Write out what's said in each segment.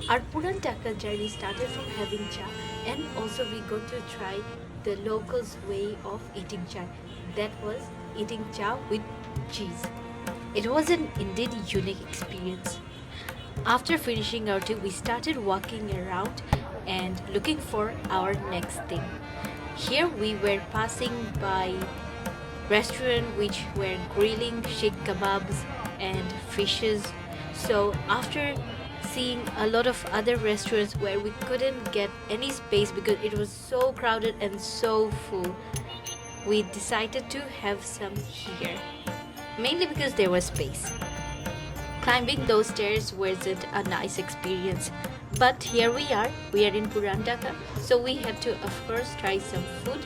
Our Puran Dhaka journey started from having cha, and also we got to try the locals' way of eating chai. That was eating cha with cheese. It was an indeed unique experience. After finishing our tea, we started walking around and looking for our next thing. Here we were passing by restaurants which were grilling sheikh kebabs and fishes. So after seeing a lot of other restaurants where we couldn't get any space because it was so crowded and so full, we decided to have some here, mainly because there was space. Climbing those stairs wasn't a nice experience, but here we are in Puran Dhaka, so we had to of course try some food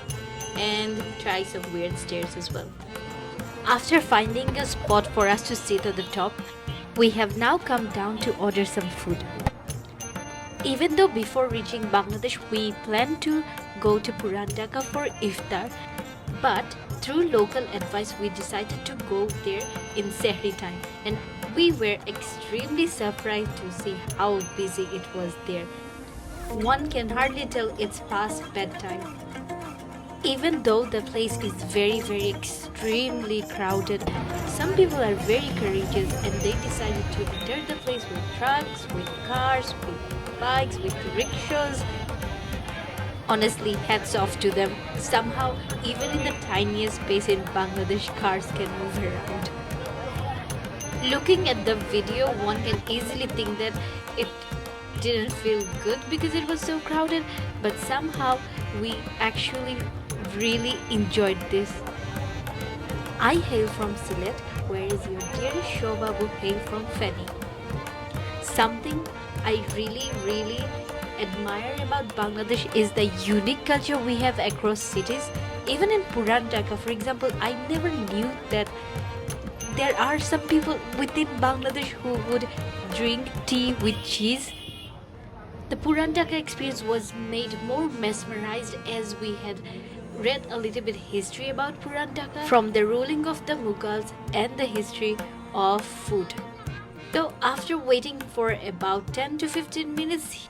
and try some weird stairs as well. After finding a spot for us to sit at the top, we have now come down to order some food. Even though before reaching Bangladesh we planned to go to Puran Dhaka for iftar, but through local advice we decided to go there in Sehri time, and we were extremely surprised to see how busy it was there. One can hardly tell it's past bedtime. Even though the place is very extremely crowded, some people are very courageous and they decided to enter the place with trucks, with cars, with bikes, with rickshaws. Honestly, hats off to them. Somehow, even in the tiniest space in Bangladesh, cars can move around. Looking at the video, one can easily think that it didn't feel good because it was so crowded, but somehow we actually really enjoyed this. I hail from Sylhet, whereas your dearest Shobabu hail from Feni. Something I really admire about Bangladesh is the unique culture we have across cities. Even in Puran Dhaka, for example, I never knew that there are some people within Bangladesh who would drink tea with cheese. The Puran Dhaka experience was made more mesmerized as we had read a little bit history about Puran Dhaka from the ruling of the Mughals and the history of food. So after waiting for about 10 to 15 minutes,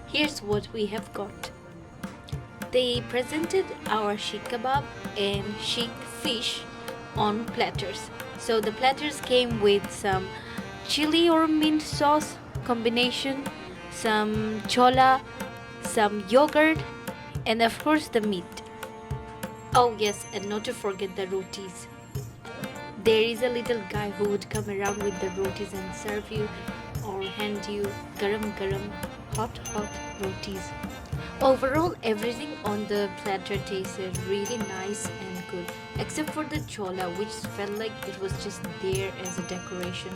here's what we have got. They presented our sheikh kebab and sheikh fish on platters. So the platters came with some chili or mint sauce combination, some chola, some yogurt, and of course the meat. Oh yes, and not to forget the rotis. There is a little guy who would come around with the rotis and serve you or hand you garam hot rotis. Overall, everything on the platter tasted really nice and good, except for the chola, which felt like it was just there as a decoration.